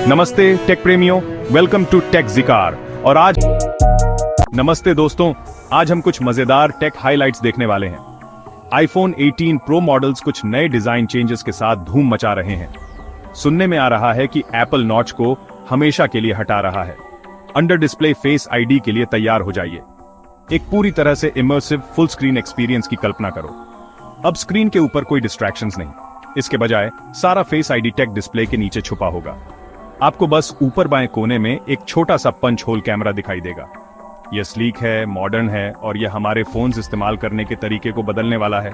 नमस्ते टेक प्रेमियों, welcome to take ज़िकार। और आज नमस्ते दोस्तों, आज हम कुछ मजेदार टेक हाइलाइट्स देखने वाले हैं। आईफोन 18 प्रो मॉडल्स कुछ नए डिजाइन चेंजेस के साथ धूम मचा रहे हैं। सुनने में आ रहा है कि एप्पल नॉच को हमेशा के लिए हटा रहा है। अंडर डिस्प्ले फेस आईडी के लिए तैयार हो जाइए। एक पूरी तरह से इमर्सिव फुल स्क्रीन एक्सपीरियंस की कल्पना करो। अब स्क्रीन के ऊपर कोई डिस्ट्रैक्शंस नहीं, इसके बजाय सारा फेस आईडी टेक डिस्प्ले के नीचे छुपा होगा। आपको बस ऊपर बाएं कोने में एक छोटा सा पंच होल कैमरा दिखाई देगा। यह स्लीक है, मॉडर्न है और यह हमारे फोन्स इस्तेमाल करने के तरीके को बदलने वाला है।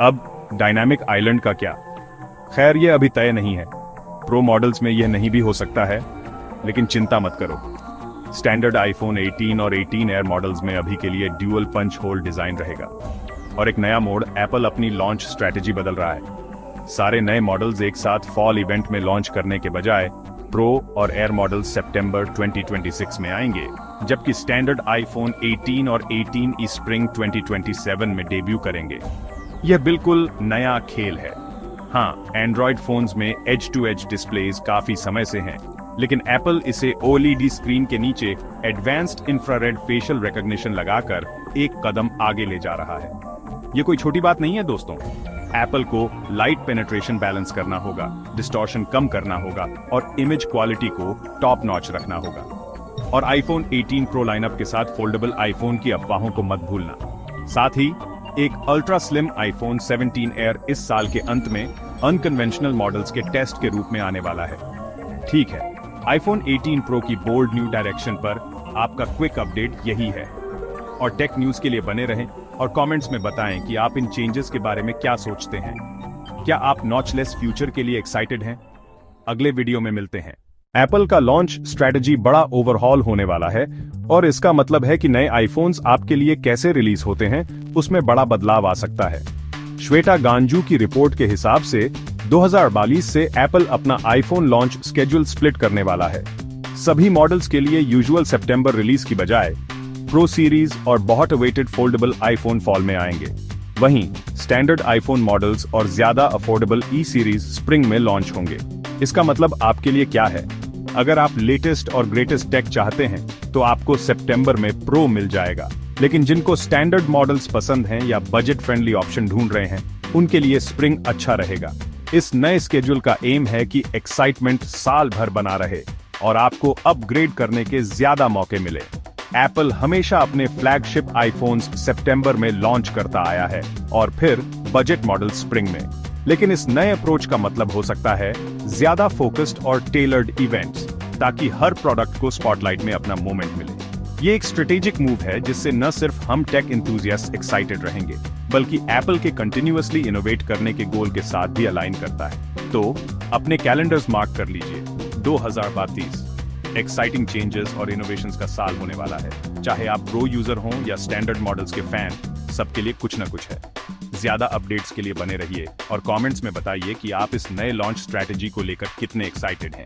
अब डायनामिक आइलैंड का क्या? खैर, यह अभी तय नहीं है। प्रो मॉडल्स में यह नहीं भी हो सकता है, लेकिन चिंता मत करो। स्टैंडर्ड आईफोन 18 और 18 एयर मॉडल्स में अभी के लिए ड्यूअल पंच होल डिजाइन रहेगा। और एक नया मोड, एप्पल अपनी लॉन्च स्ट्रेटेजी बदल रहा है। सारे नए मॉडल्स एक साथ फॉल इवेंट में लॉन्च करने के बजाय प्रो और एयर मॉडल सितंबर 2026 में आएंगे, जबकि स्टैंडर्ड आईफोन 18 और 18 स्प्रिंग 2027 में डेब्यू करेंगे। यह बिल्कुल नया खेल है। हाँ, एंड्रॉयड फोन्स में एज टू एज डिस्प्लेज काफी समय से हैं, लेकिन एप्पल इसे ओएलईडी स्क्रीन के नीचे एडवांस्ड इंफ्रारेड फेशियल रिकॉग्निशन लगाकर एक कदम आगे ले जा रहा है। यह कोई छोटी बात नहीं है दोस्तों। एप्पल को लाइट पेनिट्रेशन बैलेंस करना होगा, डिस्टॉर्शन कम करना होगा और इमेज क्वालिटी को टॉप नॉच रखना होगा। और आईफोन 18 प्रो लाइनअप के साथ फोल्डेबल आईफोन की अफवाहों को मत भूलना। साथ ही एक अल्ट्रा स्लिम आईफोन 17 एयर इस साल के अंत में अनकन्वेंशनल मॉडल्स के टेस्ट के रूप में आने वाला है। ठीक है, आईफोन 18 प्रो की बोल्ड न्यू डायरेक्शन पर आपका क्विक अपडेट यही है। और टेक न्यूज के लिए बने रहें और कमेंट्स में बताएं कि आप इन चेंजेस के बारे में क्या सोचते हैं। क्या आप नॉचलेस फ्यूचर के लिए एक्साइटेड हैं? अगले वीडियो में मिलते हैं। एप्पल का लॉन्च स्ट्रेटजी बड़ा ओवरहॉल होने वाला है और इसका मतलब है कि नए आईफोन्स आपके लिए कैसे रिलीज होते हैं उसमें बड़ा बदलाव आ सकता है। श्वेता गांजू की रिपोर्ट के हिसाब से 2022 से एप्पल अपना आईफोन लॉन्च स्केड्यूल स्प्लिट करने वाला है। सभी मॉडल्स के लिए यूजुअल सितंबर रिलीज की बजाय प्रो सीरीज और बहुत अवेटेड फोल्डेबल आईफोन फॉल में आएंगे। वहीं स्टैंडर्ड आईफोन मॉडल्स और ज्यादा अफोर्डेबल ई सीरीज स्प्रिंग में लॉन्च होंगे। इसका मतलब आपके लिए क्या है? अगर आप लेटेस्ट और ग्रेटेस्ट टेक चाहते हैं तो आपको सितंबर में प्रो मिल जाएगा, लेकिन जिनको स्टैंडर्ड मॉडल्स पसंद हैं या बजट फ्रेंडली ऑप्शन ढूंढ रहे हैं उनके लिए स्प्रिंग अच्छा रहेगा। इस नए स्केड्यूल का एम है कि एक्साइटमेंट साल भर बना रहे और आपको अपग्रेड करने के ज्यादा मौके मिले। एप्पल हमेशा अपने फ्लैगशिप आईफोन्स सितंबर में लॉन्च करता आया है और फिर बजट मॉडल स्प्रिंग में। लेकिन इस नए अप्रोच का मतलब हो सकता है ज्यादा फोकस्ड और टेलर्ड इवेंट्स, ताकि हर प्रोडक्ट को स्पॉटलाइट में अपना मोमेंट मिले। ये एक स्ट्रेटेजिक मूव है जिससे न सिर्फ हम टेक एंथुसियास्ट एक्साइटेड रहेंगे, बल्कि एप्पल के कंटिन्यूअसली इनोवेट करने के गोल के साथ भी अलाइन करता है। तो अपने कैलेंडर्स मार्क कर लीजिए, 2032 एक्साइटिंग चेंजेस और इनोवेशंस का साल होने वाला है। चाहे आप प्रो यूजर हों या स्टैंडर्ड मॉडल्स के फैन, सबके लिए कुछ न कुछ है। ज्यादा अपडेट्स के लिए बने रहिए और कमेंट्स में बताइए कि आप इस नए लॉन्च स्ट्रेटजी को लेकर कितने एक्साइटेड हैं।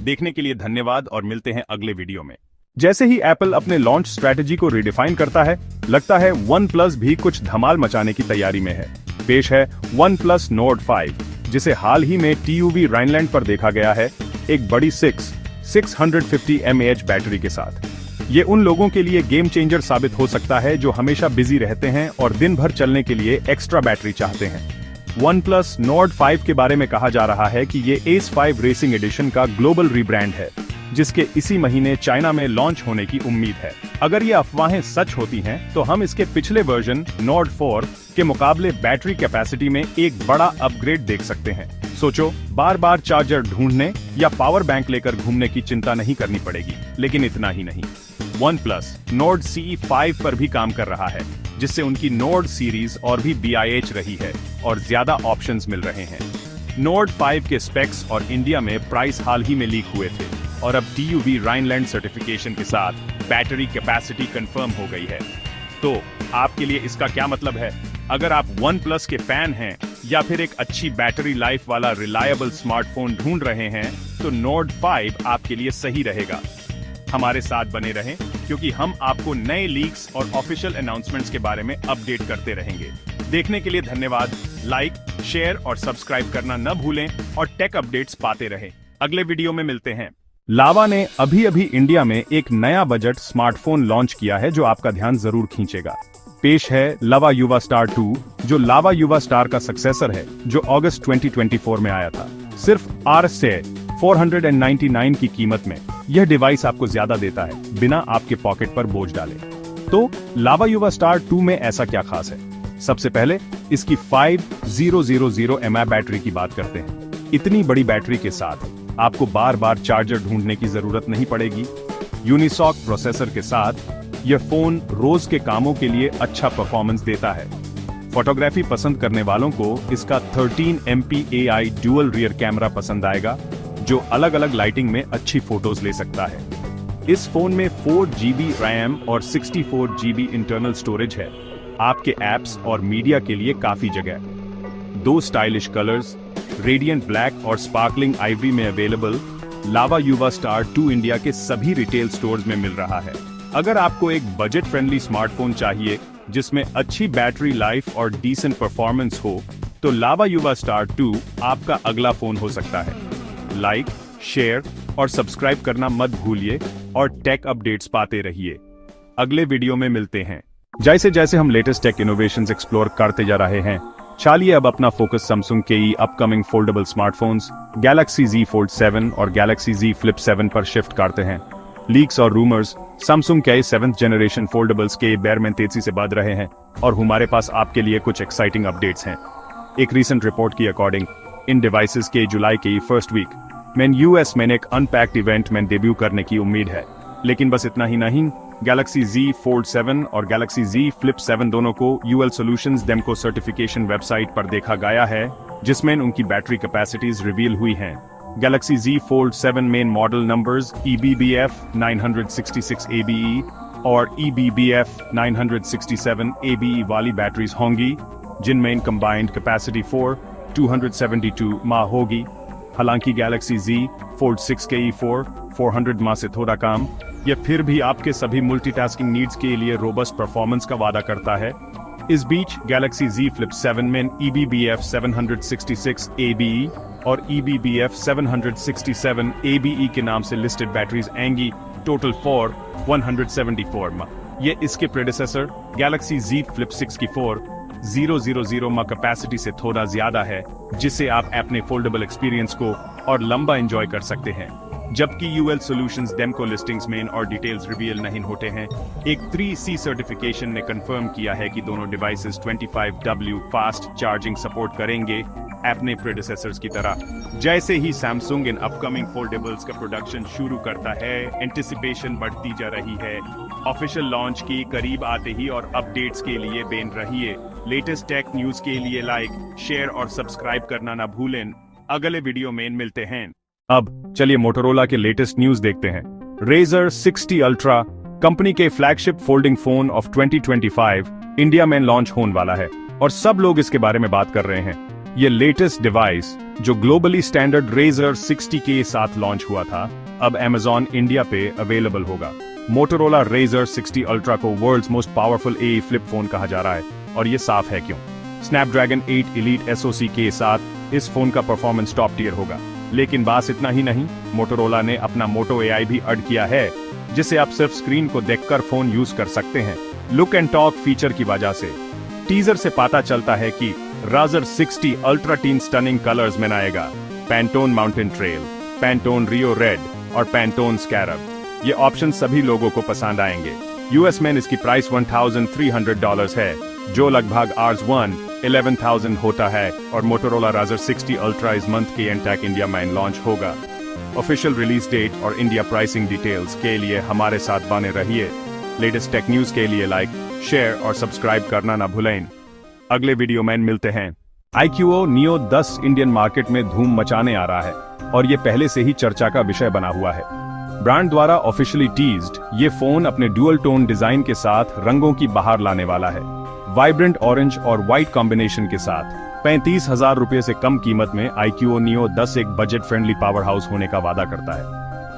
देखने के लिए धन्यवाद और मिलते हैं अगले वीडियो में। जैसे ही एप्पल अपने लॉन्च स्ट्रेटजी को रिडिफाइन करता है, लगता है OnePlus भी कुछ धमाल मचाने की तैयारी में है। पेश है OnePlus Nord 5, जिसे हाल ही में TUV राइनलैंड पर देखा गया है, एक बड़ी 650 mAh बैटरी के साथ। ये उन लोगों के लिए गेम चेंजर साबित हो सकता है जो हमेशा बिजी रहते हैं और दिन भर चलने के लिए एक्स्ट्रा बैटरी चाहते हैं। OnePlus Nord 5 के बारे में कहा जा रहा है कि ये Ace 5 रेसिंग एडिशन का ग्लोबल रीब्रांड है, जिसके इसी महीने चाइना में लॉन्च होने की उम्मीद है। अगर ये अफवाहें सच होती हैं, तो हम इसके पिछले वर्जन Nord 4 के मुकाबले बैटरी कैपेसिटी में एक बड़ा अपग्रेड देख सकते हैं। सोचो, बार बार चार्जर ढूंढने या पावर बैंक लेकर घूमने की चिंता नहीं करनी पड़ेगी। लेकिन इतना ही नहीं, OnePlus Nord CE 5 पर भी काम कर रहा है, जिससे उनकी Nord सीरीज और भी BIH रही है और ज्यादा ऑप्शंस मिल रहे हैं। Nord 5 के स्पेक्स और इंडिया में प्राइस हाल ही में लीक हुए थे और अब TUV राइनलैंड सर्टिफिकेशन के साथ बैटरी कैपेसिटी कंफर्म हो गई है। तो आपके लिए इसका क्या मतलब है? अगर आप OnePlus के फैन हैं या फिर एक अच्छी बैटरी लाइफ वाला रिलायबल स्मार्टफोन ढूंढ रहे हैं, तो Nord 5 आपके लिए सही रहेगा। हमारे साथ बने रहें, क्योंकि हम आपको नए लीक्स और ऑफिशियल अनाउंसमेंट्स के बारे में अपडेट करते रहेंगे। देखने के लिए धन्यवाद। लाइक, शेयर और सब्सक्राइब करना न भूलें और टेक अपडेट्स पाते रहें। अगले वीडियो में मिलते हैं। लावा ने अभी अभी इंडिया में एक नया बजट स्मार्टफोन लॉन्च किया है जो आपका ध्यान जरूर खींचेगा। पेश है लावा युवा स्टार 2, जो लावा युवा स्टार का सक्सेसर है, जो अगस्त 2024 में आया था। सिर्फ Rs 499 की कीमत में यह डिवाइस आपको ज्यादा देता है बिना आपके पॉकेट पर बोझ डाले। तो लावा युवा स्टार 2 में ऐसा क्या खास है? सबसे पहले इसकी 5000 mAh बैटरी की बात करते हैं। इतनी बड़ी बैटरी के साथ आपको बार बार चार्जर ढूंढने की जरूरत नहीं पड़ेगी। यूनिसॉक प्रोसेसर के साथ यह फोन रोज के कामों के लिए अच्छा परफॉर्मेंस देता है। फोटोग्राफी पसंद करने वालों को इसका 13 MP AI dual rear camera पसंद आएगा, जो अलग अलग लाइटिंग में अच्छी फोटोज ले सकता है। इस फोन में 4GB रैम और 64GB इंटरनल स्टोरेज है। आपके एप्स और मीडिया के लिए काफी जगह है। 2 स्टाइलिश कलर्स, रेडियंट ब्लैक और स्पार्कलिंग आइवरी में अवेलेबल। लावा युवा स्टार 2 इंडिया के सभी रिटेल स्टोर्स में मिल रहा है। अगर आपको एक बजट फ्रेंडली स्मार्टफोन चाहिए जिसमें अच्छी बैटरी लाइफ और डिसेंट परफॉर्मेंस हो, तो लावा युवा स्टार 2 आपका अगला फोन हो सकता है। लाइक, शेयर और सब्सक्राइब करना मत भूलिए और टेक अपडेट्स पाते रहिए। अगले वीडियो में मिलते हैं। जैसे जैसे हम लेटेस्ट टेक इनोवेशंस एक्सप्लोर करते जा रहे हैं, चलिए अब अपना फोकस सैमसंग के upcoming foldable smartphones Galaxy Z Fold 7 और गैलेक्सी Z Flip 7 पर शिफ्ट करते हैं। लीक्स और रूमर्स सैमसंग के 7th जनरेशन फोल्डेबल्स के बारे में तेजी से बढ़ रहे हैं और हमारे पास आपके लिए कुछ एक्साइटिंग अपडेट्स हैं। एक रीसेंट रिपोर्ट की अकॉर्डिंग इन डिवाइसेस के जुलाई के फर्स्ट वीक में यूएस में एक अनपैक्ड इवेंट में डेब्यू करने की उम्मीद है। लेकिन बस इतना ही नहीं, गैलेक्सी Z Fold 7 और गैलेक्सी Z Flip 7 दोनों को UL Solutions डेमको सर्टिफिकेशन वेबसाइट पर देखा गया है, जिसमें उनकी बैटरी कैपेसिटीज रिवील हुई हैं। Galaxy Z Fold 7 main model numbers EBBF 966 ABE और EBBF 967 ABE वाली बैटरीज होंगी, जिनमें कंबाइंड कैपेसिटी 272 माह होगी। हालांकि गैलेक्सी Z Fold 6 के 400 माह से थोड़ा कम, यह फिर भी आपके सभी मल्टीटास्किंग नीड्स के लिए रोबस्ट परफॉर्मेंस का वादा करता है। इस बीच गैलेक्सी Z Flip 7 में EBBF 766 ABE और EBBF 767 ABE के नाम से लिस्टेड बैटरीज आएंगी, टोटल 174 माह। ये इसके प्रेडेसेसर गैलेक्सी Z Flip 6 की 4000 माह कैपेसिटी से थोड़ा ज्यादा है, जिससे आप अपने फोल्डेबल एक्सपीरियंस को और लंबा एंजॉय कर सकते हैं। जबकि UL Solutions डेमको लिस्टिंग्स में और डिटेल्स रिवील नहीं होते हैं। एक 3C सर्टिफिकेशन ने कंफर्म किया है कि दोनों devices 25W fast charging support करेंगे, अपने प्रेडेसेसर्स की तरह। जैसे ही सैमसंग इन अपकमिंग फोल्डेबल्स का प्रोडक्शन शुरू करता है, एंटिसिपेशन बढ़ती जा रही है। ऑफिशियल लॉन्च की करीब आते ही और अपडेट्स के लिए बेन रहिए। लेटेस्ट टेक न्यूज के लिए लाइक, शेयर और सब्सक्राइब करना ना भूलें। अगले वीडियो में मिलते हैं। अब चलिए मोटोरोला के लेटेस्ट न्यूज देखते हैं। Razr 60 Ultra कंपनी के flagship folding phone of 2025 India में लॉन्च होने वाला है और सब लोग इसके बारे में बात कर रहे हैं। ये लेटेस्ट डिवाइस जो ग्लोबली स्टैंडर्ड Razr 60 के साथ लॉन्च हुआ था, अब Amazon इंडिया पे अवेलेबल होगा। मोटोरोला Razr 60 Ultra को world's most powerful AE flip phone कहा जा रहा है, और ये साफ है क्यों। स्नैपड्रैगन 8 Elite SoC के साथ इस फोन का परफॉर्मेंस टॉप टियर होगा। लेकिन बस इतना ही नहीं, मोटोरोला ने अपना मोटो AI भी ऐड किया है, जिससे आप सिर्फ स्क्रीन को देखकर फोन यूज कर सकते हैं। लुक एंड टॉक फीचर की वजह से टीजर से पता चलता है कि Razr 60 Ultra 3 स्टनिंग कलर्स में आएगा। पैंटोन माउंटेन ट्रेल, पैंटोन रियो रेड और पैंटोन स्कैरब। ये ऑप्शन सभी लोगों को पसंद आएंगे। यूएस में इसकी प्राइस $1,300 है, जो लगभग $11,000 होता है, और मोटोरोला Razr 60 Ultra इस मंथ के एंड तक इंडिया में लॉन्च होगा। ऑफिशियल रिलीज डेट और इंडिया प्राइसिंग डिटेल्स के लिए हमारे साथ बने रहिए। लेटेस्ट टेक न्यूज के लिए लाइक, शेयर और सब्सक्राइब करना ना भूलें। अगले वीडियो में मिलते हैं। iQOO Neo 10 इंडियन मार्केट में धूम मचाने आ रहा है और ये पहले से ही चर्चा का विषय बना हुआ है। ब्रांड द्वारा ऑफिशियली टीज्ड ये फोन अपने डुअल टोन डिजाइन के साथ रंगों की बाहर लाने वाला है। वाइब्रेंट ऑरेंज और व्हाइट कॉम्बिनेशन के साथ 35,000 रुपए से कम कीमत में iQOO Neo 10 एक बजट फ्रेंडली पावर हाउस होने का वादा करता है।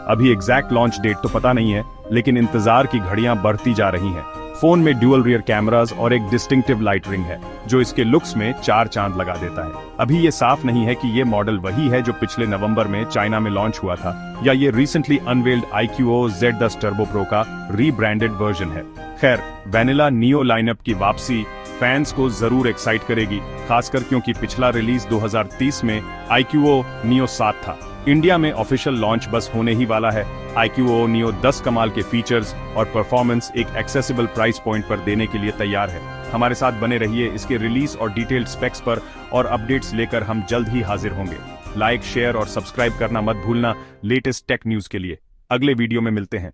अभी एग्जैक्ट लॉन्च डेट तो पता नहीं है, लेकिन इंतजार की घड़ियां बढ़ती जा रही हैं। फोन में ड्यूअल रियर कैमरास और एक डिस्टिंक्टिव लाइट रिंग है जो इसके लुक्स में 4 चांद लगा देता है। अभी ये साफ नहीं है कि ये मॉडल वही है जो पिछले नवंबर में चाइना में लॉन्च हुआ था या ये recently unveiled iQOO Z10 turbo pro का रीब्रांडेड वर्जन है। खैर, वैनिला नियो लाइनअप की वापसी फैंस को जरूर एक्साइट करेगी, खासकर क्योंकि पिछला रिलीज 2030 में iQOO Neo 7 था। इंडिया में ऑफिशियल लॉन्च बस होने ही वाला है। iQOO Neo 10 कमाल के फीचर्स और परफॉर्मेंस एक एक्सेसिबल प्राइस पॉइंट पर देने के लिए तैयार है। हमारे साथ बने रहिए इसके रिलीज और डिटेल्ड स्पेक्स पर, और अपडेट्स लेकर हम जल्द ही हाजिर होंगे। लाइक, शेयर और सब्सक्राइब करना मत भूलना लेटेस्ट टेक न्यूज के लिए। अगले वीडियो में मिलते हैं।